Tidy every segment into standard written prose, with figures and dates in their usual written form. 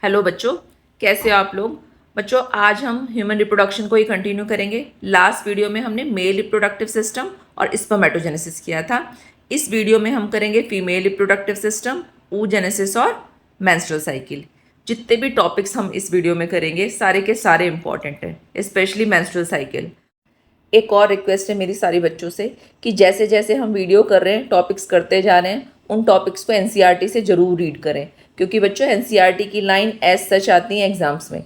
Hello बच्चों, कैसे हो आप लोग। बच्चों, आज हम ह्यूमन रिप्रोडक्शन को ही कंटिन्यू करेंगे। लास्ट वीडियो में हमने मेल रिप्रोडक्टिव सिस्टम और स्पर्मेटोजेनेसिस किया था। इस वीडियो में हम करेंगे फीमेल रिप्रोडक्टिव सिस्टम, oogenesis और मेंस्ट्रुअल साइकिल। जितने भी टॉपिक्स हम इस वीडियो में करेंगे सारे के सारे इंपॉर्टेंट हैं, स्पेशली मेंस्ट्रुअल साइकिल। एक और रिक्वेस्ट है मेरी सारी बच्चों से कि जैसे जैसे हम वीडियो कर रहे हैं, टॉपिक्स करते जा रहे हैं, उन टॉपिक्स को एनसीईआरटी से ज़रूर रीड करें, क्योंकि बच्चों एनसीईआरटी की लाइन एज सच आती है एग्जाम्स में।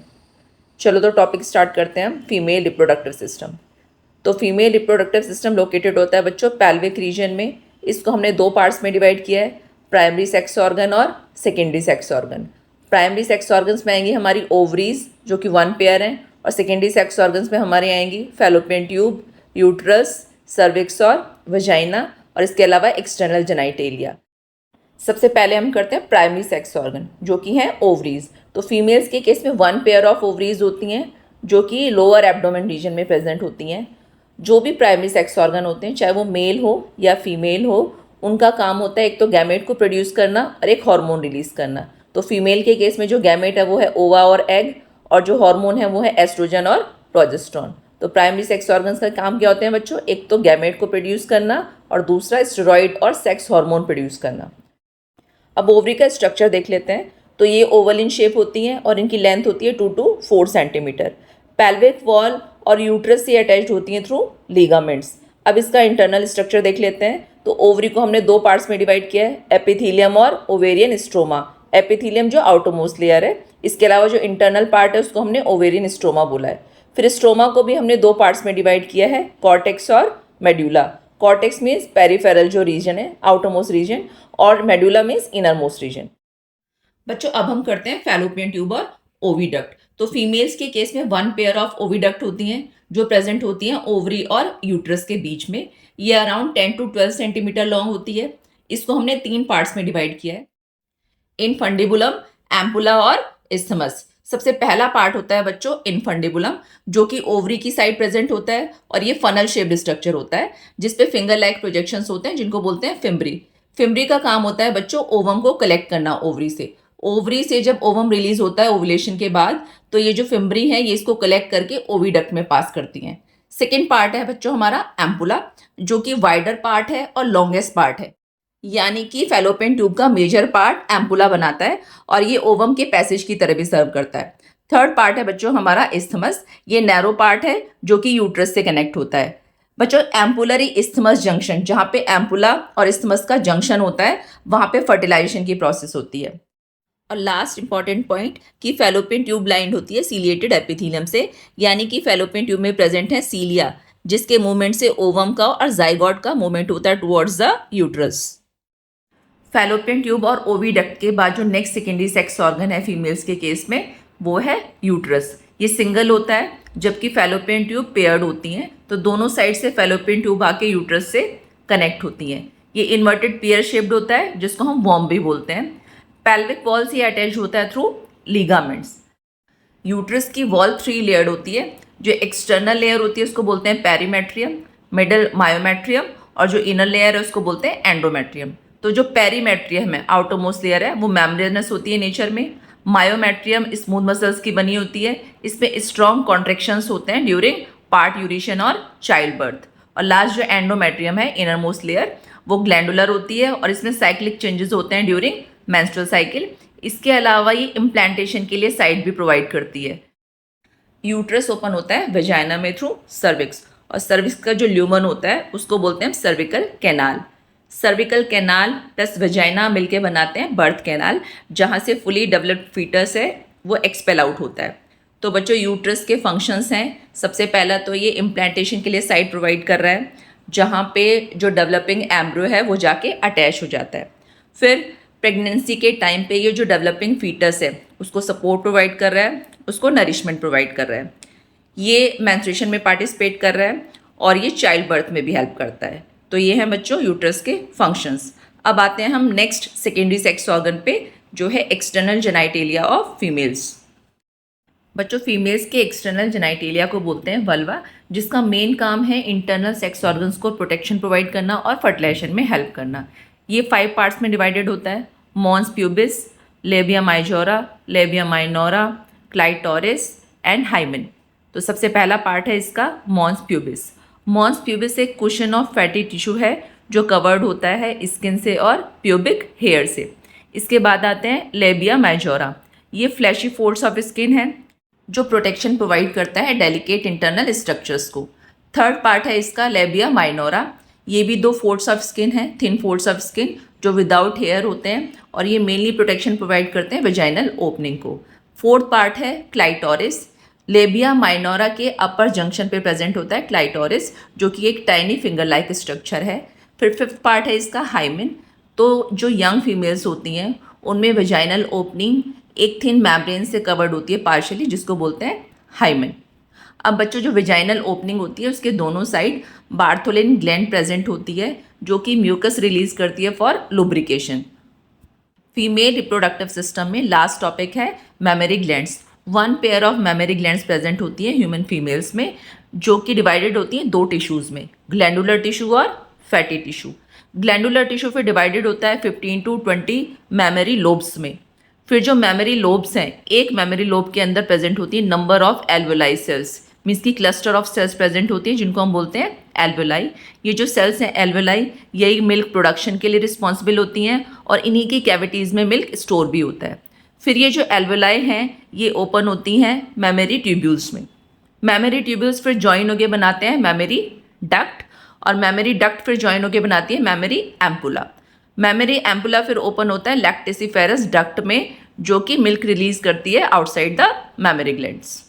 चलो तो टॉपिक स्टार्ट करते हैं हम। Female reproductive system. तो फीमेल रिप्रोडक्टिव सिस्टम लोकेटेड होता है बच्चों पेल्विक रीजन में। इसको हमने दो पार्ट्स में डिवाइड किया है, प्राइमरी सेक्स ऑर्गन और secondary sex organ. Primary sex organs में आएंगी हमारी ओवरीज, जो कि वन पेयर हैं, और सेकेंडरी सेक्स ऑर्गन्स में हमारे आएंगी फैलोपियन ट्यूब, यूट्रस, सर्विक्स और वजाइना, और इसके अलावा एक्सटर्नल जेनाइटेलिया। सबसे पहले हम करते हैं प्राइमरी सेक्स ऑर्गन, जो कि हैं ओवरीज। तो फीमेल्स के केस में वन पेयर ऑफ ओवरीज होती हैं, जो कि लोअर एब्डोमेन रीजन में प्रेजेंट होती हैं। जो भी प्राइमरी सेक्स ऑर्गन होते हैं, चाहे वो मेल हो या फीमेल हो, उनका काम होता है एक तो गैमेट को प्रोड्यूस करना और एक हार्मोन रिलीज करना। तो फीमेल के केस में जो गैमेट है वो है ओवा और एग, और जो हार्मोन है वो है एस्ट्रोजन और प्रोजेस्टेरोन। तो प्राइमरी सेक्स ऑर्गन्स का काम क्या होते हैं बच्चों? एक तो गैमेट को प्रोड्यूस करना और दूसरा स्टेरॉइड और सेक्स हार्मोन प्रोड्यूस करना। अब ओवरी का स्ट्रक्चर देख लेते हैं। तो ये ओवल इन शेप होती हैं और इनकी लेंथ होती है 2 to 4 सेंटीमीटर। पेल्विक वॉल और यूट्रस से अटैच्ड होती हैं थ्रू लिगामेंट्स। अब इसका इंटरनल स्ट्रक्चर देख लेते हैं। तो ओवरी को हमने दो पार्ट्स में डिवाइड किया है, एपिथीलियम और ओवेरियन स्ट्रोमा। एपिथीलियम जो आउटरमोस्ट लेयर है, इसके अलावा जो इंटरनल पार्ट है उसको हमने ओवेरियन स्ट्रोमा बोला है। फिर स्ट्रोमा को भी हमने दो पार्ट्स में डिवाइड किया है, कॉर्टेक्स और मेड्यूला। कॉर्टेक्स मीन्स पेरिफेरल जो रीजन है, आउटरमोस्ट रीजन, और medulla means inner most region. बच्चों, अब हम करते हैं फैलोपियन ट्यूब और ओविडक्ट। तो फीमेल्स के केस में वन पेयर ऑफ ओविडक्ट होती हैं, जो प्रेजेंट होती हैं ओवरी और यूट्रस के बीच में। ये अराउंड 10 to 12 सेंटीमीटर लॉन्ग होती है। इसको हमने तीन पार्ट्स में डिवाइड किया है, इनफंडिबुलम, एम्पुला और इस्थमस। सबसे पहला पार्ट होता है बच्चों इनफंडिबुलम, जो कि ओवरी की साइड प्रेजेंट होता है, और ये फनल शेप्ड स्ट्रक्चर होता है जिसपे फिंगर लाइक प्रोजेक्शंस होते हैं, जिनको बोलते हैं फिम्ब्री। फिम्ब्री का काम होता है बच्चों ओवम को कलेक्ट करना ओवरी से। ओवरी से जब ओवम रिलीज होता है ओवुलेशन के बाद, तो ये जो फिम्ब्री है ये इसको कलेक्ट करके ओविडक्ट में पास करती हैं। सेकेंड पार्ट है बच्चों हमारा एम्पुला, जो कि वाइडर पार्ट है और लॉन्गेस्ट पार्ट है, यानी कि फैलोपियन ट्यूब का मेजर पार्ट एम्पुला बनाता है, और ये ओवम के पैसेज की तरह भी सर्व करता है। थर्ड पार्ट है बच्चों हमारा इस्थमस। ये नैरो पार्ट है जो कि यूट्रस से कनेक्ट होता है। बच्चों, एम्पुलरी इस्थमस जंक्शन, जहाँ पे एम्पुला और इस्थमस का जंक्शन होता है, वहाँ पे फर्टिलाइजेशन की प्रोसेस होती है। और लास्ट इंपॉर्टेंट पॉइंट कि फैलोपियन ट्यूब लाइंड होती है सीलिएटेड एपिथीलियम से, यानी कि फैलोपियन ट्यूब में प्रेजेंट है सीलिया, जिसके मूवमेंट से ओवम का और जाइगोट का मूवमेंट होता है towards the uterus. Fallopian tube और ओविडक्ट के बाद जो नेक्स्ट सेकेंडरी सेक्स ऑर्गन है फीमेल्स के केस में, वो है यूट्रस। ये सिंगल होता है, जबकि फैलोपियन ट्यूब पेयर्ड होती हैं। तो दोनों साइड से फैलोपियन ट्यूब आके यूट्रस से कनेक्ट होती हैं। ये इन्वर्टेड पेयर शेप्ड होता है, जिसको हम वॉर्म भी बोलते हैं। पेल्विक वॉल से अटैच होता है थ्रू लिगामेंट्स। यूट्रस की वॉल 3 लेयर्ड होती है। जो एक्सटर्नल लेयर होती है उसको बोलते हैं पेरीमेट्रियम, मिडल मायोमेट्रियम, और जो इनर लेयर है उसको बोलते हैं एंडोमेट्रियम। तो जो पेरीमेट्रियम है, आउटरमोस्ट लेयर है, वो मेम्ब्रेनस होती है नेचर में। मायोमेट्रियम स्मूथ मसल्स की बनी होती है। इसमें स्ट्रॉन्ग कॉन्ट्रेक्शंस होते हैं ड्यूरिंग पार्ट्यूरेशन और चाइल्ड बर्थ। और लास्ट जो एंडोमेट्रियम है, इनर मोस्ट लेयर, वो ग्लैंडुलर होती है, और इसमें साइक्लिक चेंजेस होते हैं ड्यूरिंग मेंस्ट्रुअल साइकिल। इसके अलावा ये इम्प्लांटेशन के लिए साइट भी प्रोवाइड करती है। यूट्रस ओपन होता है वेजाइना में थ्रू सर्विक्स, और सर्विक्स का जो ल्यूमन होता है उसको बोलते हैं cervical canal. Cervical canal plus vagina मिलके बनाते हैं बर्थ कैनाल, जहाँ से फुली डेवलप्ड फीटस है वो एक्सपेल आउट होता है। तो बच्चों, यूट्रस के फंक्शंस हैं। सबसे पहला तो ये इम्प्लांटेशन के लिए साइट प्रोवाइड कर रहा है, जहाँ पे जो डेवलपिंग एम्ब्रियो है वो जाके अटैच हो जाता है। फिर प्रेगनेंसी के टाइम पे ये जो डेवलपिंग फीटस है उसको सपोर्ट प्रोवाइड कर रहा है, उसको नरिशमेंट प्रोवाइड कर रहा है। ये मेंस्ट्रुएशन में पार्टिसिपेट कर रहा है, और ये चाइल्ड बर्थ में भी हेल्प करता है। तो ये हैं बच्चों यूट्रस के फंक्शंस। अब आते हैं हम नेक्स्ट सेकेंडरी सेक्स ऑर्गन पे, जो है एक्सटर्नल जेनाइटेलिया ऑफ फीमेल्स। बच्चों, फीमेल्स के एक्सटर्नल जेनाइटेलिया को बोलते हैं वल्वा, जिसका मेन काम है इंटरनल सेक्स ऑर्गन्स को प्रोटेक्शन प्रोवाइड करना और फर्टिलाइजेशन में हेल्प करना। ये 5 पार्ट्स में डिवाइडेड होता है, mons pubis, labia majora, labia minora, clitoris and hymen. तो सबसे पहला पार्ट है इसका मॉन्स प्यूबिस। मॉन्स प्यूबिस एक कुशन ऑफ फैटी टिश्यू है जो कवर्ड होता है स्किन से और प्यूबिक हेयर से। इसके बाद आते हैं लेबिया माइजोरा। ये फ्लैशी फोल्ड्स ऑफ स्किन है जो प्रोटेक्शन प्रोवाइड करता है डेलिकेट इंटरनल स्ट्रक्चर्स को। थर्ड पार्ट है इसका लेबिया माइनोरा। ये भी 2 फोल्ड्स ऑफ स्किन है, थिन फोल्ड्स ऑफ स्किन जो विदाउट हेयर होते हैं और ये मेनली प्रोटेक्शन प्रोवाइड करते हैं वेजाइनल ओपनिंग को। फोर्थ पार्ट है क्लाइटोरिस। लेबिया माइनोरा के अपर जंक्शन पे प्रेजेंट होता है क्लाइटोरिस जो कि एक टाइनी फिंगर लाइक स्ट्रक्चर है। फिर फिफ्थ पार्ट है इसका हाइमेन। तो जो यंग फीमेल्स होती हैं उनमें वेजाइनल ओपनिंग एक थिन मैम्ब्रेन से कवर्ड होती है पार्शियली, जिसको बोलते हैं हाइमेन। अब बच्चों जो वेजाइनल ओपनिंग होती है उसके दोनों साइड बार्थोलिन ग्लैंड प्रेजेंट होती है जो कि म्यूकस रिलीज करती है for lubrication. Female reproductive system में लास्ट टॉपिक है mammary glands. 1 pair of mammary glands present होती है ह्यूमन फीमेल्स में जो कि डिवाइडेड होती हैं 2 टिश्यूज़ में, ग्लैंडुलर टिश्यू और फैटी टिश्यू। ग्लैंडुलर टिश्यू फिर डिवाइडेड होता है 15 to 20 मेमोरी लोब्स में। फिर जो मेमोरी लोब्स हैं, एक मेमोरी लोब के अंदर प्रेजेंट होती है number of alveoli cells, means की क्लस्टर ऑफ सेल्स प्रेजेंट होती है जिनको हम बोलते हैं एल्वोलाई। ये जो सेल्स हैं एल्वोलाई यही मिल्क प्रोडक्शन के लिए रिस्पॉन्सिबल होती हैं और इन्हीं की कैविटीज़ में मिल्क स्टोर भी होता है। फिर ये जो एल्वोलाई हैं ये ओपन होती हैं मेमोरी ट्यूब्यूल्स में। मेमोरी ट्यूब्यूल्स फिर जॉइन होकर बनाते हैं मेमोरी डक्ट और मेमोरी डक्ट फिर जॉइन होकर बनाती है मेमोरी एम्पुला। मेमोरी एम्पुला फिर ओपन होता है लैक्टिसिफेरस डक्ट में जो कि मिल्क रिलीज करती है आउटसाइड द मेमोरी ग्लैंड्स।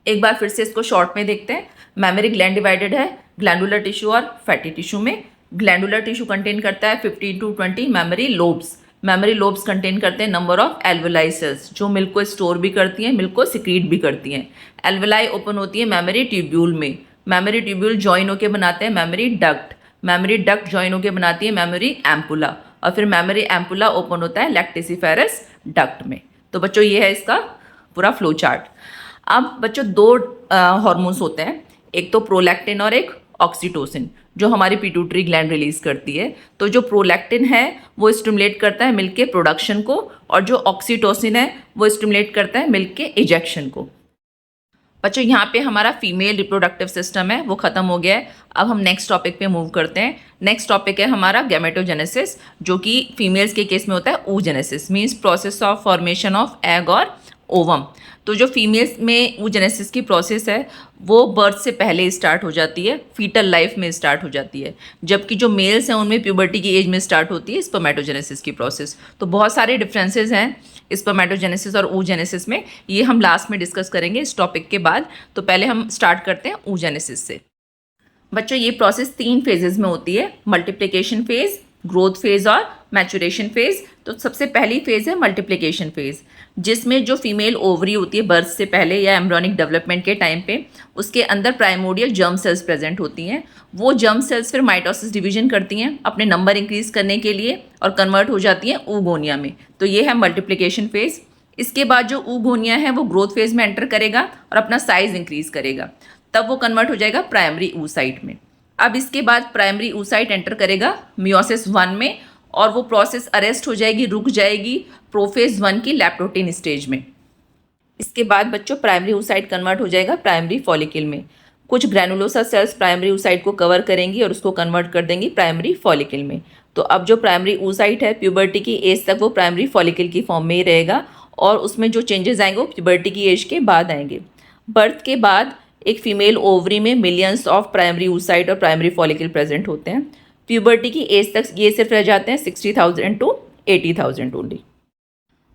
एक बार फिर से इसको शॉर्ट में देखते हैं। मेमोरी ग्लैंड डिवाइडेड है ग्लैंडुलर टिश्यू और फैटी टिश्यू में। ग्लैंडुलर टिश्यू कंटेन करता है 15 to 20 memory lobes. Memory lobes contain करते हैं नंबर ऑफ एल्वोलाई सेल्स जो मिल्क को स्टोर भी करती हैं, मिल्क को सिक्रीट भी करती हैं। एल्वोलाई ओपन होती है मेमोरी ट्यूब्यूल में। मेमोरी ट्यूब्यूल जॉइन होकर बनाते हैं memory duct. Memory duct join होकर बनाती है मेमोरी एम्पुला और फिर मेमोरी एम्पुला ओपन होता है लैक्टिसिफेरस डक्ट में। तो बच्चों ये है इसका पूरा फ्लो चार्ट। अब बच्चों 2 हार्मोन्स होते हैं, एक तो प्रोलैक्टिन और एक ऑक्सीटोसिन जो हमारी पिट्यूटरी ग्लैंड रिलीज करती है। तो जो प्रोलैक्टिन है वो स्टिमुलेट करता है मिल्क के प्रोडक्शन को और जो ऑक्सीटोसिन है वो स्टिमुलेट करता है मिल्क के इजेक्शन को। बच्चों यहाँ पे हमारा फीमेल रिप्रोडक्टिव सिस्टम है वो खत्म हो गया है। अब हम नेक्स्ट टॉपिक पे मूव करते हैं। नेक्स्ट टॉपिक है हमारा गैमेटोजेनेसिस जो कि फीमेल्स के केस में होता है oogenesis, means process of formation of egg और ओवम। तो जो फीमेल्स में oogenesis की प्रोसेस है वो बर्थ से पहले स्टार्ट हो जाती है, फीटल लाइफ में स्टार्ट हो जाती है, जबकि जो मेल्स हैं उनमें प्यूबर्टी की एज में स्टार्ट होती है स्पर्मेटोजेनेसिस की प्रोसेस। तो बहुत सारे डिफरेंसेस हैं स्पर्मेटोजेनेसिस और oogenesis में, ये हम लास्ट में डिस्कस करेंगे इस टॉपिक के बाद। तो पहले हम स्टार्ट करते हैं oogenesis से। बच्चों ये प्रोसेस 3 फेजेस में होती है, मल्टीप्लिकेशन फेज, ग्रोथ फेज और मैचुरेशन फेज। तो सबसे पहली फेज है मल्टीप्लिकेशन फेज जिसमें जो फीमेल ओवरी होती है बर्थ से पहले या एम्ब्रियोनिक डेवलपमेंट के टाइम पे उसके अंदर प्राइमोडियल जर्म सेल्स प्रेजेंट होती हैं। वो जर्म सेल्स फिर माइटोसिस डिवीजन करती हैं अपने नंबर इंक्रीज करने के लिए और कन्वर्ट हो जाती हैं oogonia में। तो ये है मल्टीप्लिकेशन फेज। इसके बाद जो oogonia है वो ग्रोथ फेज में एंटर करेगा और अपना साइज इंक्रीज करेगा, तब वो कन्वर्ट हो जाएगा प्राइमरी oocyte में। अब इसके बाद प्राइमरी oocyte एंटर करेगा मियोसिस 1 में और वो प्रोसेस अरेस्ट हो जाएगी, रुक जाएगी प्रोफेज 1 की लैप्टोटिन स्टेज में। इसके बाद बच्चों प्राइमरी oocyte कन्वर्ट हो जाएगा प्राइमरी फॉलिकल में। कुछ ग्रैनुलोसा सेल्स प्राइमरी oocyte को कवर करेंगी और उसको कन्वर्ट कर देंगी प्राइमरी फॉलिकल में। तो अब जो प्राइमरी oocyte है प्यूबर्टी की एज तक वो प्राइमरी फॉलिकल की फॉर्म में ही रहेगा और उसमें जो चेंजेस आएंगे वो प्यूबर्टी की एज के बाद आएंगे। बर्थ के बाद एक फीमेल ओवरी में मिलियंस ऑफ प्राइमरी oocyte और प्राइमरी फॉलिकल प्रेजेंट होते हैं। प्यूबर्टी की एज तक ये सिर्फ रह जाते हैं 60,000 to 80,000 ओनली।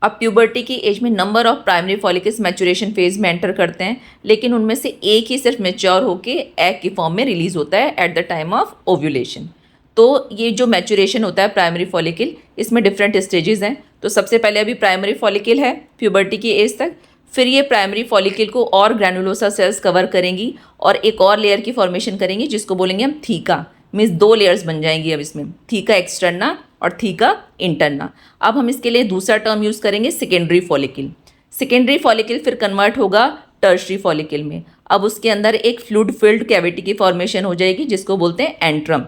अब प्यूबर्टी की एज में number of primary follicles maturation phase में एंटर करते हैं, लेकिन उनमें से एक ही सिर्फ मैच्योर होके एग की फॉर्म में रिलीज होता है at the time of ovulation. तो ये जो मैचुरेशन होता है प्राइमरी फॉलिकल, इसमें डिफरेंट स्टेजेस हैं। तो सबसे पहले अभी प्राइमरी फॉलिकल है प्यूबर्टी की एज तक, फिर ये प्राइमरी फॉलिकल को और ग्रैनुलोसा सेल्स कवर करेंगी और एक और लेयर की फॉर्मेशन करेंगी जिसको बोलेंगे हम थीका, मीन्स 2 लेयर्स बन जाएंगी अब इसमें, थीका एक्सटर्ना और थीका इंटरना। अब हम इसके लिए दूसरा टर्म यूज़ करेंगे सेकेंडरी फॉलिकल। सेकेंडरी फॉलिकल फिर कन्वर्ट होगा टर्शरी फॉलिकल में। अब उसके अंदर एक फ्लूइड फिल्ड कैविटी की फॉर्मेशन हो जाएगी जिसको बोलते हैं एंट्रम।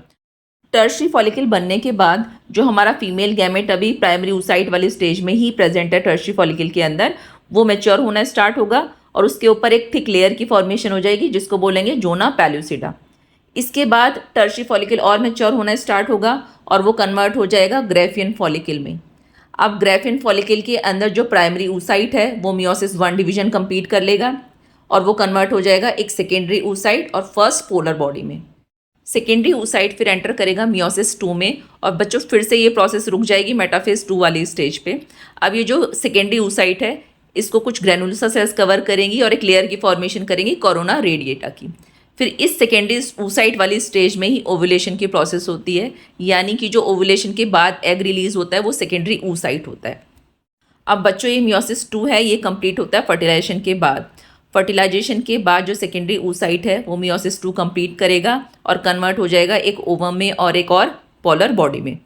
टर्शियरी फॉलिकल बनने के बाद जो हमारा फीमेल गैमेट अभी प्राइमरी oocyte वाली स्टेज में ही प्रेजेंट है टर्शियरी फॉलिकल के अंदर, वो मैच्योर होना स्टार्ट होगा और उसके ऊपर एक थिक लेयर की फॉर्मेशन हो जाएगी जिसको बोलेंगे जोना पैल्यूसिडा। इसके बाद टर्शियरी फॉलिकल और मैच्योर होना स्टार्ट होगा और वो कन्वर्ट हो जाएगा ग्राफियन फॉलिकल में। अब ग्राफियन फॉलिकल के अंदर जो प्राइमरी oocyte है वो मियोसिस 1 डिवीजन कंप्लीट कर लेगा और वो कन्वर्ट हो जाएगा एक सेकेंडरी oocyte और फर्स्ट पोलर बॉडी में। सेकेंडरी oocyte फिर एंटर करेगा मियोसिस 2 में और बच्चों फिर से ये प्रोसेस रुक जाएगी मेटाफेज 2 वाली स्टेज पे। अब ये जो सेकेंडरी oocyte है इसको कुछ ग्रैनुलोसा सेल्स कवर करेंगी और एक लेयर की फॉर्मेशन करेंगी कोरोना रेडिएटा की। फिर इस सेकेंडरी oocyte वाली स्टेज में ही ओवुलेशन की प्रोसेस होती है, यानी कि जो ओवुलेशन के बाद एग रिलीज होता है वो सेकेंडरी oocyte होता है। अब बच्चों ये मियोसिस 2 है ये कंप्लीट होता है फर्टिलाइजेशन के बाद। फर्टिलाइजेशन के बाद जो सेकेंडरी oocyte है वो मियोसिस 2 कंप्लीट करेगा और कन्वर्ट हो जाएगा एक ओवम में और एक और पोलर बॉडी में।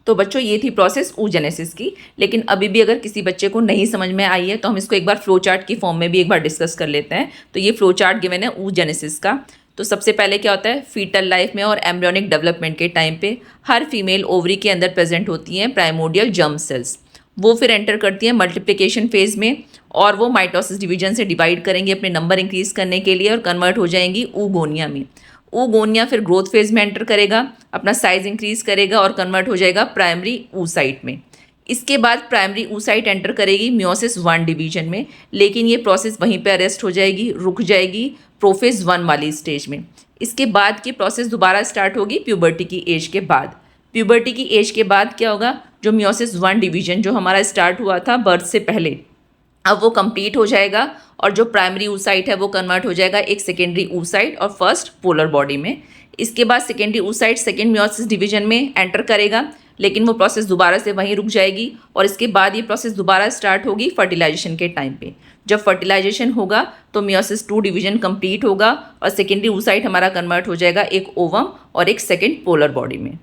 तो बच्चों ये थी प्रोसेस oogenesis की, लेकिन अभी भी अगर किसी बच्चे को नहीं समझ में आई है तो हम इसको एक बार फ्लो चार्ट की फॉर्म में भी एक बार डिस्कस कर लेते हैं। तो ये फ्लो चार्ट गिवन है oogenesis का। तो सबसे पहले क्या होता है, फीटल लाइफ में और एम्ब्रियोनिक डेवलपमेंट के टाइम पे हर फीमेल ओवरी के अंदर प्रेजेंट होती हैं प्राइमोर्डियल जर्म सेल्स। वो फिर एंटर करती हैं मल्टीप्लिकेशन फेज में और वो माइटोसिस डिवीजन से डिवाइड करेंगी अपने नंबर इंक्रीज करने के लिए और कन्वर्ट हो जाएंगी oogonia में। oogonia फिर ग्रोथ फेज में एंटर करेगा, अपना साइज इंक्रीज करेगा और कन्वर्ट हो जाएगा प्राइमरी oocyte में। इसके बाद प्राइमरी oocyte एंटर करेगी मियोसिस 1 डिवीजन में, लेकिन ये प्रोसेस वहीं पे अरेस्ट हो जाएगी, रुक जाएगी प्रोफेज 1 वाली स्टेज में। इसके बाद की प्रोसेस दोबारा स्टार्ट होगी प्यूबर्टी की एज के बाद। प्यूबर्टी की एज के बाद क्या होगा, जो मियोसिस 1 डिवीजन जो हमारा स्टार्ट हुआ था बर्थ से पहले, अब वो कंप्लीट हो जाएगा और जो प्राइमरी oocyte है वो कन्वर्ट हो जाएगा एक सेकेंडरी oocyte और फर्स्ट पोलर बॉडी में। इसके बाद secondary oocyte second meiosis division में एंटर करेगा, लेकिन वो प्रोसेस दोबारा से वहीं रुक जाएगी और इसके बाद ये प्रोसेस दोबारा स्टार्ट होगी फर्टिलाइजेशन के टाइम पे। जब फर्टिलाइजेशन होगा तो मियोसिस 2 डिवीजन कंप्लीट होगा और सेकेंडरी oocyte हमारा कन्वर्ट हो जाएगा एक ओवम और एक सेकेंड पोलर बॉडी में।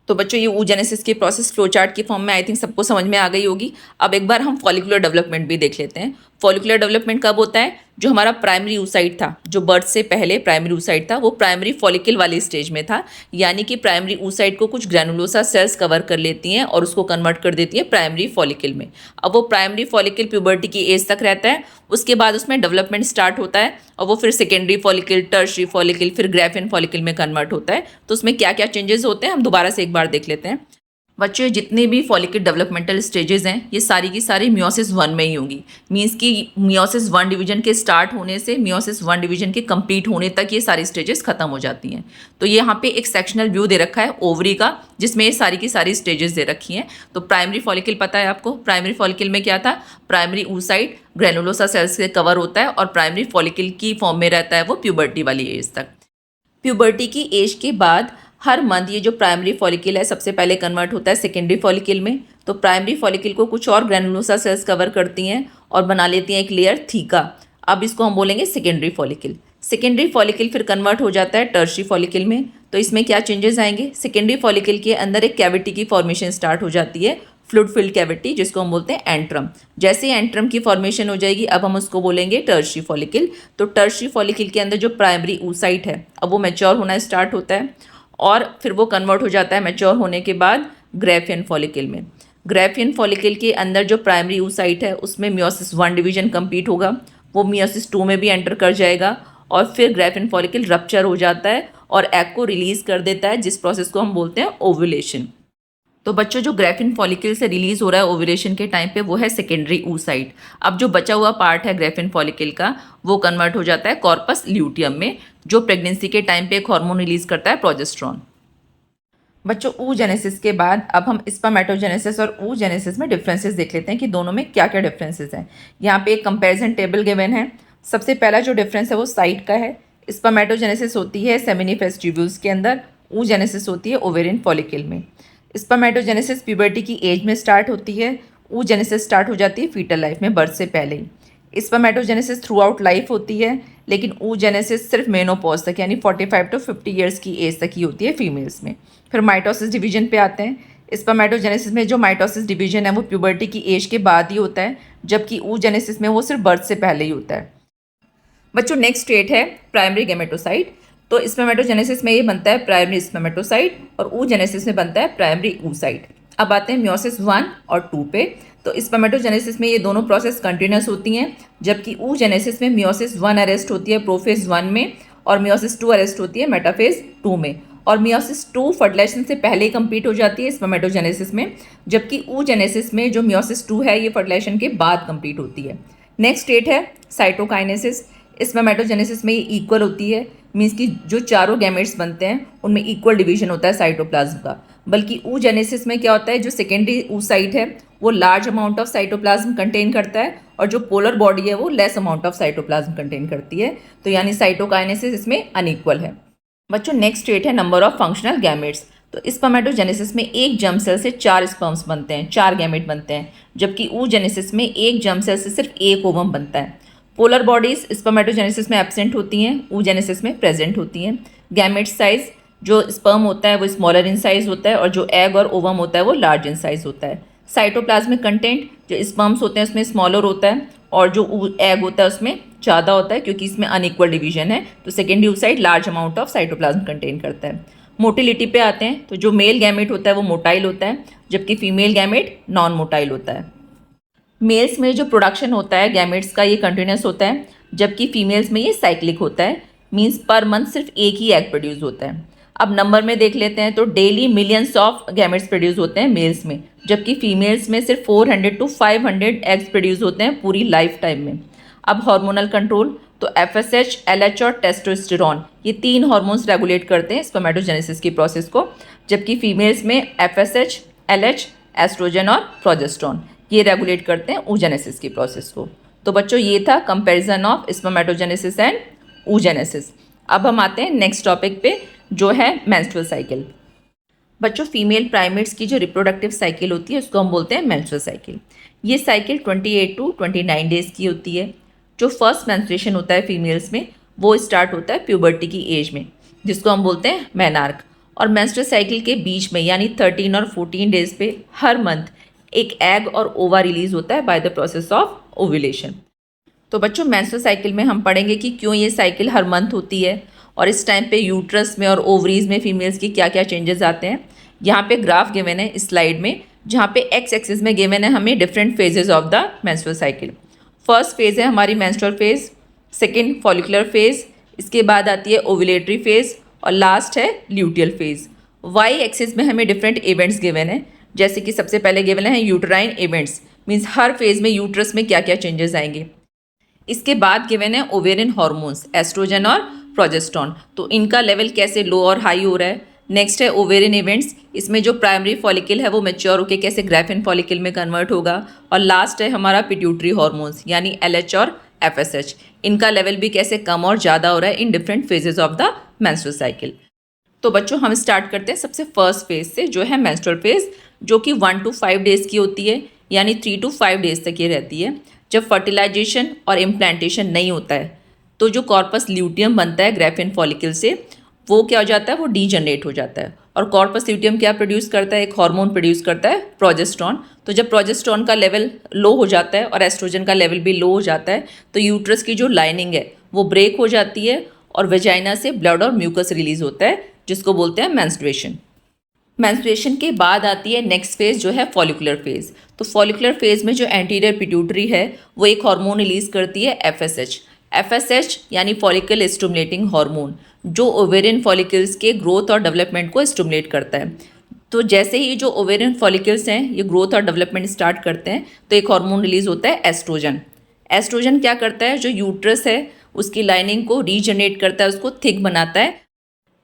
तो बच्चों ये oogenesis की प्रोसेस फ्लो चार्ट की फॉर्म में आई थिंक सबको समझ में आ गई होगी। अब एक बार हम फॉलिकुलर डेवलपमेंट भी देख लेते हैं। फॉलिकुलर डेवलपमेंट कब होता है, जो हमारा प्राइमरी oocyte था, जो बर्थ से पहले प्राइमरी oocyte था वो प्राइमरी फॉलिकल वाली स्टेज में था, यानी कि प्राइमरी oocyte को कुछ ग्रैनुलोसा सेल्स कवर कर लेती हैं और उसको कन्वर्ट कर देती है प्राइमरी फॉलिकल में। अब वो प्राइमरी फॉलिकल प्यूबर्टी की एज तक रहता है, उसके बाद उसमें डेवलपमेंट स्टार्ट होता है और वो फिर सेकेंडरी फॉलिकल, टर्शियरी फॉलिकल, फिर ग्राफियन फॉलिकल में कन्वर्ट होता है। तो उसमें क्या क्या चेंजेस होते हैं हम दोबारा से एक बार देख लेते हैं। बच्चों जितने भी फॉलिकल डेवलपमेंटल स्टेजेस हैं ये सारी की सारी मियोसिस 1 में ही होंगी। मींस कि मियोसिस 1 डिवीजन के स्टार्ट होने से मियोसिस 1 डिवीजन के कंप्लीट होने तक ये सारी स्टेजेस खत्म हो जाती हैं। तो ये यहाँ पे एक सेक्शनल व्यू दे रखा है ओवरी का, जिसमें ये सारी की सारी स्टेजेस दे रखी हैं। तो प्राइमरी फॉलिकल पता है आपको, प्राइमरी फॉलिकल में क्या था, प्राइमरी oocyte ग्रैनुलोसा सेल्स से कवर होता है और प्राइमरी फॉलिकल की फॉर्म में रहता है वो प्यूबर्टी वाली एज तक। प्यूबर्टी की एज के बाद हर मंथ ये जो प्राइमरी फॉलिकल है सबसे पहले कन्वर्ट होता है सेकेंडरी फॉलिकल में। तो प्राइमरी फॉलिकल को कुछ और ग्रैनुलोसा सेल्स कवर करती हैं और बना लेती हैं एक लेयर थीका। अब इसको हम बोलेंगे सेकेंडरी फॉलिकल। सेकेंडरी फॉलिकल फिर कन्वर्ट हो जाता है टर्शियरी फॉलिकल में। तो इसमें क्या चेंजेस आएंगे, सेकेंडरी फॉलिकल के अंदर एक कैविटी की फॉर्मेशन स्टार्ट हो जाती है, फ्लूइड फिल्ड कैविटी, जिसको हम बोलते हैं एंट्रम। जैसे ही एंट्रम की फॉर्मेशन हो जाएगी अब हम उसको बोलेंगे टर्शियरी फॉलिकल। तो टर्शियरी फॉलिकल के अंदर जो प्राइमरी oocyte है अब वो मैच्योर होना स्टार्ट होता है और फिर वो कन्वर्ट हो जाता है मैच्योर होने के बाद ग्राफियन फॉलिकल में। ग्राफियन फॉलिकल के अंदर जो प्राइमरी oocyte है उसमें मियोसिस 1 डिवीजन कंप्लीट होगा, वो मियोसिस 2 में भी एंटर कर जाएगा और फिर ग्राफियन फॉलिकल रप्चर हो जाता है और एग को रिलीज कर देता है, जिस प्रोसेस को हम बोलते हैं ओव्यूलेशन। तो बच्चों जो ग्राफियन फॉलिकल से रिलीज हो रहा है ओव्यूलेशन के टाइम पे वो है सेकेंडरी oocyte। अब जो बचा हुआ पार्ट है ग्राफियन फॉलिकल का वो कन्वर्ट हो जाता है कॉर्पस ल्यूटियम में, जो प्रेगनेंसी के टाइम पे एक हार्मोन रिलीज करता है प्रोजेस्टेरॉन। बच्चों oogenesis के बाद अब हम स्पर्मेटोजेनेसिस और oogenesis में डिफरेंसेस देख लेते हैं कि दोनों में क्या क्या डिफरेंसेस हैं। यहाँ पे एक कंपैरिजन टेबल गिवन है। सबसे पहला जो डिफरेंस है वो साइट का है। स्पर्मेटोजेनेसिस होती है सेमिनिफेस ट्यूब्यूल्स के अंदर, oogenesis होती है ओवेरियन फॉलिकल में। स्पर्मेटोजेनेसिस प्यूबर्टी की एज में स्टार्ट होती है, oogenesis स्टार्ट हो जाती है फीटल लाइफ में बर्थ से पहले ही। स्पर्मेटोजेनेसिस थ्रू आउट लाइफ होती है, लेकिन oogenesis सिर्फ मेनोपॉज तक यानी 45 to 50 ईयर्स की एज तक ही होती है फीमेल्स में। फिर माइटोसिस डिवीजन पे आते हैं। स्पर्मेटोजेनेसिस में जो माइटोसिस डिवीजन है वो प्यूबर्टी की एज के बाद ही होता है, जबकि oogenesis में वो सिर्फ बर्थ से पहले ही होता है। बच्चों नेक्स्ट स्टेट है प्राइमरी गैमेटोसाइट। तो स्पर्मेटोजेनेसिस में ये बनता है प्राइमरी स्पर्मेटोसाइट और oogenesis में बनता है प्राइमरी oocyte। अब आते हैं मियोसिस 1 और 2 पे। तो स्पर्मेटोजेनेसिस में ये दोनों प्रोसेस कंटिन्यूस होती हैं, जबकि oogenesis में मियोसिस 1 अरेस्ट होती है प्रोफेज 1 में और मियोसिस 2 अरेस्ट होती है मेटाफेज 2 में। और मियोसिस 2 फर्टिलाइजेशन से पहले ही कंप्लीट हो जाती है स्पर्मेटोजेनेसिस में, जबकि oogenesis में जो मियोसिस 2 है ये फर्टिलाइजेशन के बाद कंप्लीट होती है। नेक्स्ट स्टेट है साइटोकाइनेसिस। स्पर्मेटोजेनेसिस में ये इक्वल होती है, मीन्स कि जो चारों गैमेट्स बनते हैं उनमें इक्वल डिवीजन होता है साइटोप्लाज्म का। बल्कि oogenesis में क्या होता है, जो सेकेंडरी oocyte है वो large amount of cytoplasm contain करता है और जो पोलर बॉडी है वो less amount of cytoplasm contain करती है। तो यानी साइटोकाइनेसिस इसमें अनइक्वल है। बच्चों नेक्स्ट स्टेट है नंबर ऑफ फंक्शनल गैमेट्स। तो स्पर्मेटोजेनेसिस में एक जर्म सेल से 4 स्पर्म्स बनते हैं, 4 गैमेट बनते हैं, जबकि oogenesis में एक जर्म सेल से सिर्फ एक ओवम बनता है। पोलर बॉडीज स्पर्मेटोजेनेसिस में एब्सेंट होती हैं, oogenesis में प्रेजेंट होती हैं। गैमेट साइज, जो स्पर्म होता है वो स्मॉलर इन साइज होता है और जो एग और ओवम होता है वो लार्ज इन साइज होता है। साइटोप्लाज्मिक कंटेंट, जो स्पर्म्स होते हैं उसमें स्मॉलर होता है और जो एग होता है उसमें ज़्यादा होता है, क्योंकि इसमें अनइक्वल डिवीजन है। तो secondary oocyte large amount of cytoplasm contain करता है। मोटिलिटी पे आते हैं, तो जो मेल गैमेट होता है वो मोटाइल होता है, जबकि फीमेल गैमेट नॉन मोटाइल होता है। मेल्स में जो प्रोडक्शन होता है गैमेट्स का ये कंटिन्यूस होता है, जबकि फीमेल्स में ये साइक्लिक होता है, मींस पर मंथ सिर्फ एक ही एग प्रोड्यूस होता है। अब नंबर में देख लेते हैं, तो daily millions of gametes produce होते हैं मेल्स में, जबकि फीमेल्स में सिर्फ 400 to 500 एग्स प्रोड्यूस होते हैं पूरी लाइफ टाइम में। अब हार्मोनल कंट्रोल, तो FSH, LH और टेस्टोस्टेरोन ये 3 हार्मोन्स रेगुलेट करते हैं स्पर्मेटोजेनेसिस की प्रोसेस को, जबकि फीमेल्स में FSH, LH, एस्ट्रोजन और प्रोजेस्टेरोन ये रेगुलेट करते हैं oogenesis की प्रोसेस को। तो बच्चों ये था comparison of spermatogenesis and oogenesis। अब हम आते हैं नेक्स्ट टॉपिक पे, जो है मेंस्ट्रुअल साइकिल। बच्चों फीमेल प्राइमेट्स की जो रिप्रोडक्टिव साइकिल होती है उसको हम बोलते हैं मेंस्ट्रुअल साइकिल। ये साइकिल 28 to 29 डेज की होती है। जो फर्स्ट मेंस्ट्रुएशन होता है फीमेल्स में वो स्टार्ट होता है प्यूबर्टी की एज में, जिसको हम बोलते हैं मेनार्क। और मेंस्ट्रुअल साइकिल के बीच में यानी 13 और 14 डेज पे हर मंथ एक एग और ओवा रिलीज होता है by the process of ovulation. तो बच्चों मेंस्ट्रुअल साइकिल में हम पढ़ेंगे कि क्यों ये साइकिल हर मंथ होती है और इस टाइम पे यूट्रस में और ओवरीज में फीमेल्स की क्या क्या चेंजेस आते हैं। यहाँ पे ग्राफ गिवन है इस स्लाइड में, जहाँ पे एक्स एक्सिस में गिवन है हमें different phases of the menstrual cycle. First phase है हमारी menstrual phase, second follicular phase, इसके बाद आती है ओव्यूलेटरी फेज और लास्ट है ल्यूटियल फेज। वाई एक्सिस में हमें डिफरेंट इवेंट्स गिवन है, जैसे कि सबसे पहले गिवन है यूटराइन इवेंट्स, मीन्स हर फेज में यूट्रस में क्या क्या चेंजेस आएंगे। इसके बाद गिवन है ओवेरियन हार्मोन्स, एस्ट्रोजन और प्रोजेस्टेरोन, तो इनका लेवल कैसे लो और हाई हो रहा है। नेक्स्ट है ओवेरियन इवेंट्स, इसमें जो प्राइमरी फॉलिकल है वो मैच्योर होकर कैसे ग्राफिन फॉलिकल में कन्वर्ट होगा। और लास्ट है हमारा पिट्यूटरी हार्मोन्स यानी LH और FSH, इनका लेवल भी कैसे कम और ज़्यादा हो रहा है in different phases of the menstrual cycle. तो बच्चों हम स्टार्ट करते हैं सबसे फर्स्ट फेज से, जो है मेंस्ट्रुअल फेज, जो कि 1 to 5 डेज़ की होती है, यानी 3 to 5 डेज़ तक ये रहती है। जब फर्टिलाइजेशन और इम्प्लांटेशन नहीं होता है तो जो कॉर्पस ल्यूटियम बनता है ग्राफिन फॉलिकल से, वो क्या हो जाता है, वो डीजनरेट हो जाता है। और कॉर्पस ल्यूटियम क्या प्रोड्यूस करता है, एक हार्मोन प्रोड्यूस करता है प्रोजेस्टेरोन। तो जब प्रोजेस्टेरोन का लेवल लो हो जाता है और एस्ट्रोजन का लेवल भी लो हो जाता है तो यूट्रस की जो लाइनिंग है वो ब्रेक हो जाती है और वेजाइना से ब्लड और म्यूकस रिलीज होता है, जिसको बोलते हैं मेंस्ट्रुएशन। मेंस्ट्रुएशन के बाद आती है नेक्स्ट फेज, जो है फॉलिकुलर फेज। तो फॉलिकुलर फेज में जो एंटीरियर पिट्यूटरी है वो एक हार्मोन रिलीज करती है FSH यानी फॉलिकल स्टिमुलेटिंग हार्मोन, जो ओवेरियन फॉलिकल्स के ग्रोथ और डेवलपमेंट को स्टिमुलेट करता है। तो जैसे ही जो ओवेरियन फॉलिकल्स हैं ये ग्रोथ और डेवलपमेंट स्टार्ट करते हैं तो एक हार्मोन रिलीज होता है एस्ट्रोजन। एस्ट्रोजन क्या करता है, जो यूट्रस है उसकी लाइनिंग को रीजनरेट करता है, उसको थिक बनाता है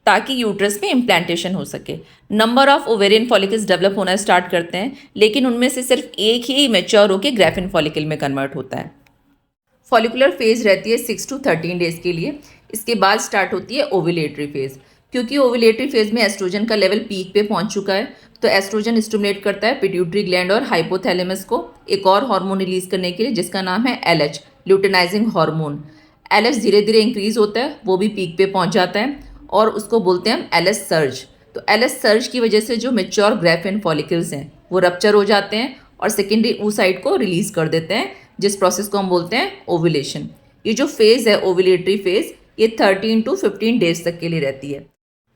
ताकि यूट्रस में इम्प्लांटेशन हो सके। Number of ovarian follicles develop होना स्टार्ट करते हैं, लेकिन उनमें से सिर्फ एक ही मैच्योर होकर ग्राफिन फॉलिकल में कन्वर्ट होता है। फॉलिकुलर फेज रहती है 6 to 13 डेज के लिए। इसके बाद स्टार्ट होती है ओव्यूलेटरी फेज। क्योंकि ओव्यूलेटरी फेज में एस्ट्रोजन का लेवल पीक पे पहुंच चुका है तो एस्ट्रोजन स्टिमुलेट करता है पिट्यूटरी ग्लैंड और हाइपोथैलेमस को एक और हार्मोन रिलीज करने के लिए, जिसका नाम है LH, ल्यूटेनाइजिंग हार्मोन। LH धीरे धीरे इंक्रीज होता है, वो भी पीक पे पहुंच जाता है और उसको बोलते हैं हम LH सर्ज। तो LH सर्ज की वजह से जो मैच्योर ग्राफिन फॉलिकल्स हैं वो रप्चर हो जाते हैं और सेकेंडरी oocyte को रिलीज कर देते हैं, जिस प्रोसेस को हम बोलते हैं ओव्यूलेशन। ये जो फेज है ओव्यूलेटरी फेज, ये 13 to 15 डेज तक के लिए रहती है।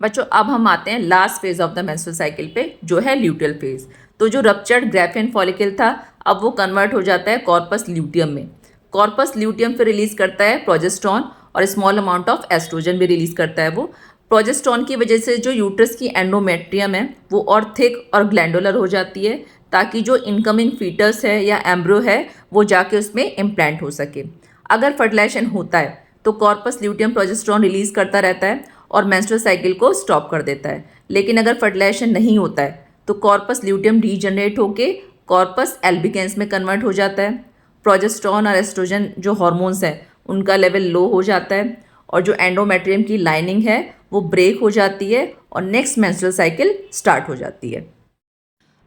बच्चों अब हम आते हैं last phase of the menstrual cycle पे, जो है ल्यूटियल फेज। तो जो रप्चर्ड ग्राफिन फॉलिकल था, अब वो कन्वर्ट हो जाता है कॉर्पस ल्यूटियम में। कॉर्पस ल्यूटियम फिर रिलीज करता है प्रोजेस्टेरॉन और स्मॉल अमाउंट ऑफ एस्ट्रोजन भी रिलीज करता है वो। प्रोजेस्टेरॉन की वजह से जो यूट्रस की एंडोमेट्रियम है वो और थिक और ग्लैंडुलर हो जाती है, ताकि जो इनकमिंग फीटस है या एम्ब्रो है वो जाके उसमें इम्प्लांट हो सके। अगर फर्टिलाइजेशन होता है तो कॉर्पस ल्यूटियम प्रोजेस्टेरॉन रिलीज करता रहता है और मेंस्ट्रुअल साइकिल को स्टॉप कर देता है। लेकिन अगर फर्टिलाइजेशन नहीं होता है तो कॉर्पस ल्यूटियम डीजनरेट होके कॉर्पस एल्बिकेंस में कन्वर्ट हो जाता है। प्रोजेस्टेरॉन और एस्ट्रोजन जो हार्मोन्स हैं उनका लेवल लो हो जाता है और जो एंडोमेट्रियम की लाइनिंग है वो ब्रेक हो जाती है और नेक्स्ट मेंस्ट्रुअल साइकिल स्टार्ट हो जाती है।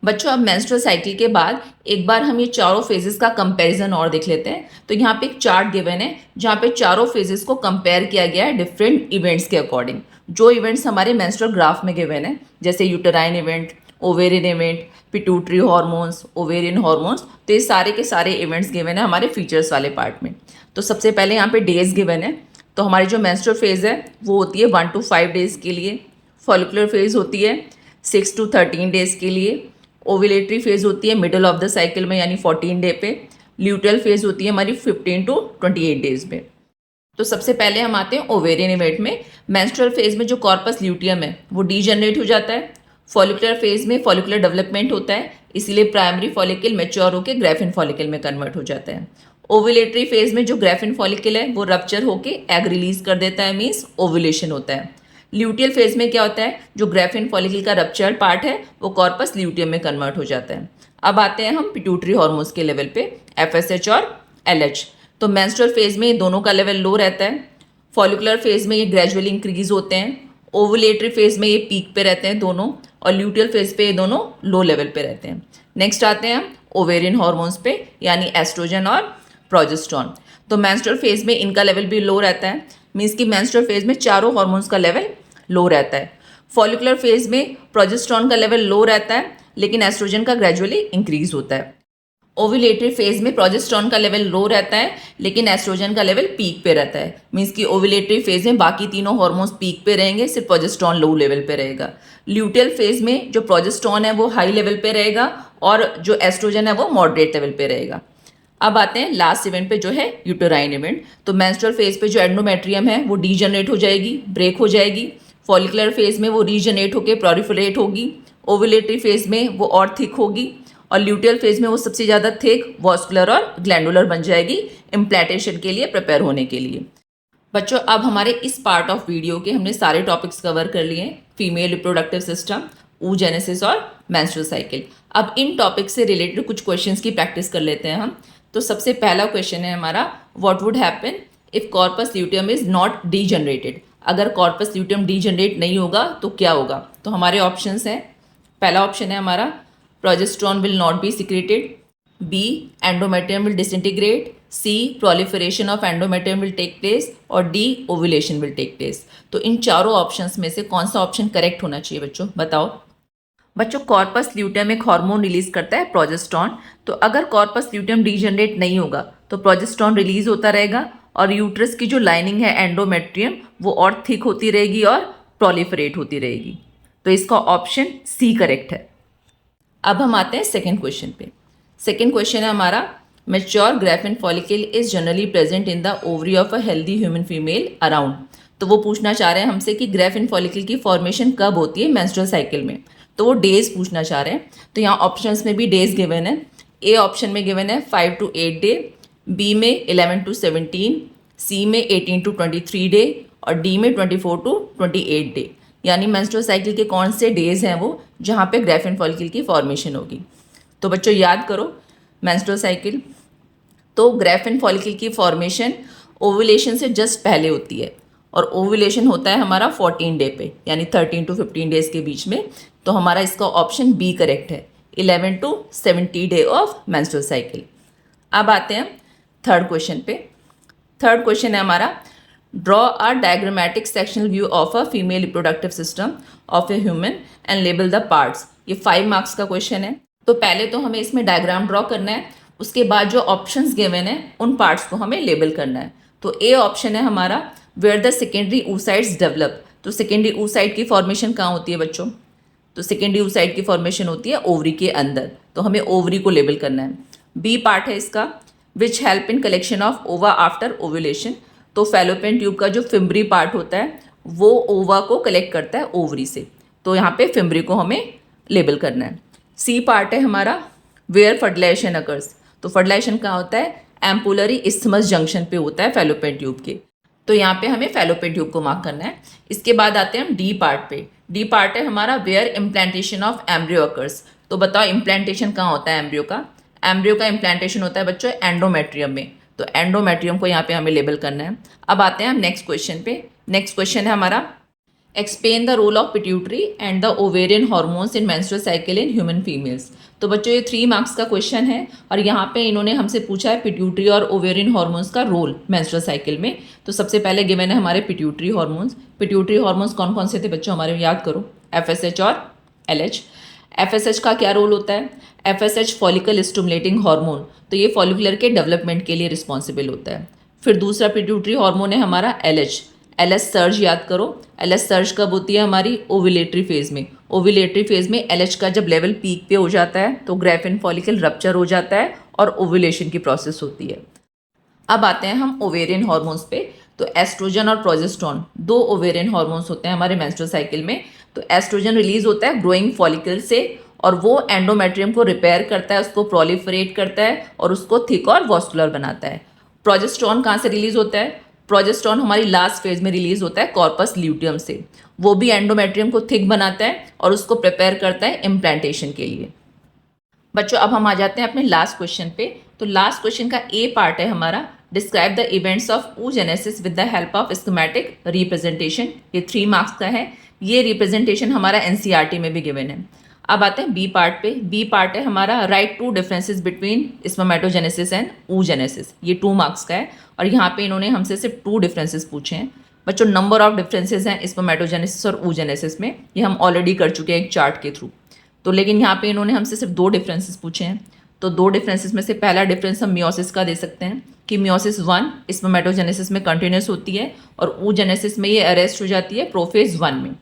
बच्चों अब मेंस्ट्रुअल साइकिल के बाद एक बार हम ये चारों फेजेस का कंपैरिजन और देख लेते हैं। तो यहाँ पे एक चार्ट गिवन है जहाँ पे चारों फेजेस को कंपेयर किया गया है डिफरेंट इवेंट्स के अकॉर्डिंग। जो इवेंट्स हमारे मेंस्ट्रुअल ग्राफ में गिवन है, जैसे uterine event, ovarian event, pituitary hormones, ovarian hormones, तो ये सारे के सारे इवेंट्स गिवन है हमारे फीचर्स वाले पार्ट में। तो सबसे पहले यहाँ पे डेज गिवन है। तो हमारी जो मेंस्ट्रुअल फेज है वो होती है 1 to 5 डेज के लिए। फॉलिकुलर फेज होती है 6 to 13 डेज के लिए। ओव्यूलेटरी फेज होती है मिडल ऑफ द साइकिल में यानी 14 डे पे। ल्यूटियल फेज होती है हमारी 15 to 28 डेज में। तो सबसे पहले हम आते हैं ओवेरियन इवेंट में। मेंस्ट्रुअल फेज में जो कॉर्पस ल्यूटियम है वो डीजनरेट हो जाता है। फॉलिकुलर फेज में फॉलिकुलर डेवलपमेंट होता है, इसीलिए प्राइमरी फॉलिकल मैच्योर होकर ग्राफिन फॉलिकल में कन्वर्ट हो जाता है। ओव्यूलेटरी फेज में जो ग्राफिन फॉलिकल है वो रप्चर होकर एग रिलीज कर देता है, मीन्स ओव्यूलेशन होता है। ल्यूटियल फेज में क्या होता है, जो ग्राफिन फॉलिकल का रप्चर्ड पार्ट है वो कॉर्पस ल्यूटियम में कन्वर्ट हो जाता है। अब आते हैं हम पिट्यूटरी हार्मोन्स के लेवल पे, एफएसएच और एलएच। तो मेंस्ट्रुअल फेज में दोनों का लेवल लो रहता है। फॉलिकुलर फेज में ये ग्रेजुअली इंक्रीज होते हैं। ओवुलेटरी फेज में ये पीक पे रहते हैं दोनों, और ल्यूटियल फेज पे ये दोनों लो लेवल पे रहते हैं। नेक्स्ट आते हैं हम ओवेरियन हार्मोन्स पे, यानी एस्ट्रोजन और प्रोजेस्टेरॉन। तो मेंस्ट्रुअल फेज में इनका लेवल भी लो रहता है, मीन्स कि मेंस्ट्रुअल फेज में चारों हार्मोन्स का लेवल लो रहता है। फॉलिकुलर फेज में प्रोजेस्टेरॉन का लेवल लो रहता है, लेकिन एस्ट्रोजन का ग्रेजुअली इंक्रीज होता है। ओव्यूलेटरी फेज में प्रोजेस्टेरॉन का लेवल लो रहता है, लेकिन एस्ट्रोजन का लेवल पीक पे रहता है, मीन्स कि ओव्यूलेटरी फेज में बाकी तीनों हार्मोन्स पीक पे रहेंगे, सिर्फ प्रोजेस्टेरॉन लो लेवल पे रहेगा। ल्यूटियल फेज में जो प्रोजेस्टेरॉन है वो हाई लेवल पे रहेगा और जो एस्ट्रोजन है वो मॉडरेट लेवल पे रहेगा। अब आते हैं लास्ट इवेंट पे, जो है यूटेराइन इवेंट। तो मेंस्ट्रुअल फेज पे जो एंडोमेट्रियम है वो डीजनरेट हो जाएगी, ब्रेक हो जाएगी। फॉलिकुलर फेज में वो रीजनरेट होकर प्रोलिफरेट होगी। ओव्यूलेटरी फेज में वो और थिक होगी, और ल्यूटियल फेज में वो सबसे ज़्यादा थिक, वॉस्कुलर और ग्लैंडुलर बन जाएगी इम्प्लांटेशन के लिए प्रिपेयर होने के लिए। बच्चों अब हमारे इस पार्ट ऑफ वीडियो के हमने सारे टॉपिक्स कवर कर लिए हैं, फीमेल रिप्रोडक्टिव सिस्टम, oogenesis और मेंस्ट्रुअल साइकिल। अब इन टॉपिक्स से रिलेटेड कुछ क्वेश्चंस की प्रैक्टिस कर लेते हैं हम। तो सबसे पहला क्वेश्चन है हमारा, what would happen if corpus luteum is not degenerated. अगर कॉर्पस ल्यूटियम डीजनरेट नहीं होगा तो क्या होगा। तो हमारे ऑप्शंस हैं, पहला ऑप्शन है हमारा progesterone will not be secreted, B endometrium will disintegrate, C proliferation of endometrium will take place, और D ovulation will take place. तो इन चारों ऑप्शंस में से कौन सा ऑप्शन करेक्ट होना चाहिए बच्चों, बताओ। बच्चों कॉर्पस ल्यूटियम एक हार्मोन रिलीज करता है प्रोजेस्टेरॉन। तो अगर कॉर्पस ल्यूटियम डीजनरेट नहीं होगा तो प्रोजेस्टेरॉन रिलीज होता रहेगा और यूट्रस की जो लाइनिंग है एंडोमेट्रियम वो और थिक होती रहेगी और प्रोलिफरेट होती रहेगी। तो इसका ऑप्शन सी करेक्ट है। अब हम आते हैं सेकेंड क्वेश्चन पे। सेकेंड क्वेश्चन है हमारा, mature graphene follicle is generally present in the ovary of a healthy human female around. तो वो पूछना चाह रहे हैं हमसे कि ग्राफिन फॉलिकल की फॉर्मेशन कब होती है मेंस्ट्रुअल साइकिल में। तो वो डेज पूछना चाह रहे हैं। तो यहाँ ऑप्शंस में भी डेज गिवन है। ए ऑप्शन में गिवन है 5 to 8 डे, बी में 11 to 17, सी में 18 to 23 डे, और डी में 24 to 28 डे। यानी मेंस्ट्रुअल साइकिल के कौन से डेज हैं वो जहाँ पे ग्राफिन फॉलिकल की फॉर्मेशन होगी। तो बच्चों याद करो मेंस्ट्रुअल साइकिल, तो ग्राफिन फॉलिकल की फॉर्मेशन ओव्यूलेशन से जस्ट पहले होती है, और ओव्यूलेशन होता है हमारा 14 डे पे, यानी 13 to 15 डेज के बीच में। तो हमारा इसका ऑप्शन बी करेक्ट है, 11 to 70 day of menstrual cycle. अब आते हैं थर्ड क्वेश्चन पे। थर्ड क्वेश्चन है हमारा, draw a diagrammatic sectional view of a female reproductive system of a human and label the parts. ये 5 मार्क्स का क्वेश्चन है। तो पहले तो हमें इसमें डायग्राम ड्रॉ करना है, उसके बाद जो ऑप्शंस गिवन है उन पार्ट्स को हमें लेबल करना है। तो ए ऑप्शन है हमारा where the secondary oocytes develop. तो सेकेंडरी oocyte की फॉर्मेशन कहाँ होती है बच्चों? तो सेकेंडरी oocyte की फॉर्मेशन होती है ओवरी के अंदर, तो हमें ओवरी को लेबल करना है। बी पार्ट है इसका, which help in collection of ओवा आफ्टर ओव्यूलेशन। तो फैलोपियन ट्यूब का जो फिम्बरी पार्ट होता है वो ओवा को कलेक्ट करता है ओवरी से, तो यहाँ पे फिम्बरी को हमें लेबल करना है। सी पार्ट है हमारा, वेयर फर्टिलाइजेशन अकर्स। तो फर्टिलाइजेशन कहाँ होता है? एम्पुलरी इस्थमस जंक्शन पे होता है फैलोपियन ट्यूब के, तो यहाँ पे हमें फैलोपियन ट्यूब को मार्क करना है। इसके बाद आते हैं हम डी पार्ट पे। डी पार्ट है हमारा, where implantation of embryo occurs. तो बताओ इम्प्लांटेशन कहाँ होता है एम्ब्रियो का? एम्ब्रियो का इम्प्लांटेशन होता है बच्चों एंडोमेट्रियम में, तो एंडोमेट्रियम को यहाँ पे हमें लेबल करना है। अब आते हैं हम नेक्स्ट क्वेश्चन पे। नेक्स्ट क्वेश्चन है हमारा, explain the role of pituitary and the ovarian hormones in menstrual cycle in human females. तो बच्चों ये 3 मार्क्स का क्वेश्चन है और यहाँ पे इन्होंने हमसे पूछा है पिट्यूटरी और ओवेरियन हार्मोन्स का रोल मेंस्ट्रुअल साइकिल में। तो सबसे पहले गिवन है हमारे पिट्यूटरी हार्मोन्स। पिट्यूटरी हार्मोन्स कौन कौन से थे बच्चों हमारे, याद करो, FSH और LH। FSH का क्या रोल होता है? FSH फॉलिकल स्टिमुलेटिंग हार्मोन, तो ये फॉलिकुलर के डेवलपमेंट के लिए रिस्पॉन्सिबल होता है। फिर दूसरा पिट्यूटरी हार्मोन है हमारा LH। LH सर्ज याद करो। LH सर्ज कब होती है हमारी? ओव्यूलेटरी फेज में। ओव्यूलेटरी फेज में LH का जब लेवल पीक पे हो जाता है तो ग्राफिन फॉलिकल रप्चर हो जाता है और ओव्यूलेशन की प्रोसेस होती है। अब आते हैं हम ओवेरियन हार्मोन्स पे। तो एस्ट्रोजन और प्रोजेस्टेरोन 2 ओवेरियन हार्मोन्स होते हैं हमारे मेंस्ट्रुअल साइकिल में। तो एस्ट्रोजन रिलीज होता है ग्रोइंग फॉलिकल से और वो एंडोमेट्रियम को रिपेयर करता है, उसको प्रोलिफरेट करता है और उसको थिक और वॉस्कुलर बनाता है। प्रोजेस्टेरोन कहाँ से रिलीज होता है? प्रोजेस्टेरोन हमारी लास्ट फेज में रिलीज होता है कॉर्पस ल्यूटियम से, वो भी एंडोमेट्रियम को थिक बनाता है और उसको प्रिपेयर करता है इम्प्लांटेशन के लिए। बच्चों अब हम आ जाते हैं अपने लास्ट क्वेश्चन पे। तो लास्ट क्वेश्चन का ए पार्ट है हमारा, describe the events of oogenesis with the help of schematic representation. ये 3 मार्क्स का है, ये रिप्रेजेंटेशन हमारा NCERT में भी गिवन है। अब आते हैं बी पार्ट पे। बी पार्ट है हमारा, right 2 differences between spermatogenesis and oogenesis। ये 2 मार्क्स का है और यहाँ पे इन्होंने हमसे सिर्फ 2 डिफरेंसेस पूछे हैं। बच्चों नंबर ऑफ डिफरेंसेस हैं स्पर्मेटोजेनेसिस और oogenesis में, ये हम ऑलरेडी कर चुके हैं एक चार्ट के थ्रू। तो लेकिन यहाँ पे इन्होंने हमसे सिर्फ 2 डिफरेंसेस पूछे हैं। तो 2 डिफरेंसेस में से पहला डिफरेंस हम मियोसिस का दे सकते हैं कि मियोसिस 1 स्पर्मेटोजेनेसिस में कंटिन्यूस होती है और oogenesis में ये अरेस्ट हो जाती है प्रोफेज 1 में।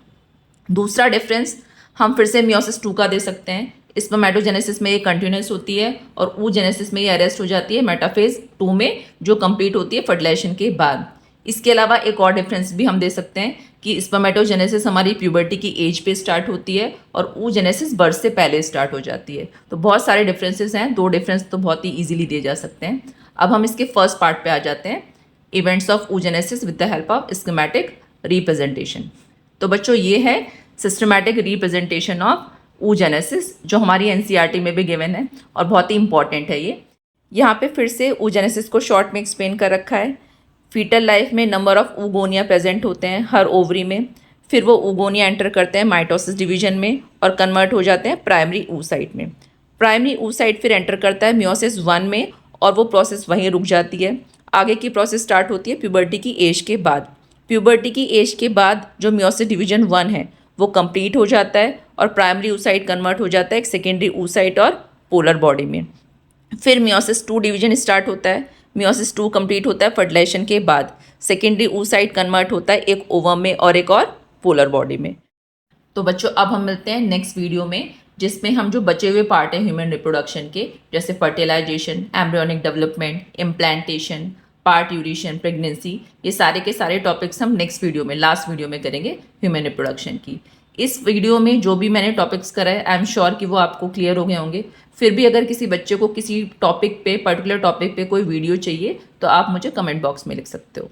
दूसरा डिफरेंस हम फिर से मियोसिस 2 का दे सकते हैं, स्पर्मेटोजेनेसिस में ये कंटिन्यूस होती है और oogenesis में ये अरेस्ट हो जाती है मेटाफेज 2 में, जो कंप्लीट होती है फर्टिलाइजेशन के बाद। इसके अलावा एक और डिफरेंस भी हम दे सकते हैं कि स्पर्मेटोजेनेसिस हमारी प्यूबर्टी की एज पे स्टार्ट होती है और oogenesis बर्थ से पहले स्टार्ट हो जाती है। तो बहुत सारे डिफरेंसेस हैं, 2 डिफरेंस तो बहुत ही ईजिली दिए जा सकते हैं। अब हम इसके फर्स्ट पार्ट पे आ जाते हैं, events of oogenesis with the help of schematic representation. तो बच्चों ये है सिस्टमैटिक रिप्रेजेंटेशन ऑफ oogenesis जो हमारी NCERT में भी गिवन है और बहुत ही इंपॉर्टेंट है ये। यहाँ पे फिर से oogenesis को शॉर्ट में एक्सप्लेन कर रखा है। फीटल लाइफ में नंबर ऑफ oogonia प्रेजेंट होते हैं हर ओवरी में, फिर वो oogonia एंटर करते हैं माइटोसिस डिवीजन में और कन्वर्ट हो जाते हैं प्राइमरी oocyte में। प्राइमरी oocyte फिर एंटर करता है मियोसिस 1 में और वो प्रोसेस वहीं रुक जाती है। आगे की प्रोसेस स्टार्ट होती है प्यूबर्टी की एज के बाद। प्यूबर्टी की एज के बाद जो मियोसिस डिवीजन 1 है वो कंप्लीट हो जाता है और प्राइमरी oocyte कन्वर्ट हो जाता है एक सेकेंडरी oocyte और पोलर बॉडी में। फिर मियोसिस 2 डिवीजन स्टार्ट होता है। मियोसिस 2 कंप्लीट होता है फर्टिलाइजेशन के बाद। सेकेंडरी oocyte कन्वर्ट होता है एक ओवम में और एक और पोलर बॉडी में। तो बच्चों अब हम मिलते हैं नेक्स्ट वीडियो में, जिसमें हम जो बचे हुए पार्ट हैं ह्यूमन रिप्रोडक्शन के, जैसे fertilisation, embryonic development, implantation, parturition, pregnancy, ये सारे के सारे टॉपिक्स हम नेक्स्ट वीडियो में, लास्ट वीडियो में करेंगे ह्यूमन रिप्रोडक्शन की। इस वीडियो में जो भी मैंने टॉपिक्स कराए आई एम श्योर कि वो आपको क्लियर हो गए होंगे। फिर भी अगर किसी बच्चे को किसी टॉपिक पे, पर्टिकुलर टॉपिक पे कोई वीडियो चाहिए तो आप मुझे कमेंट बॉक्स में लिख सकते हो।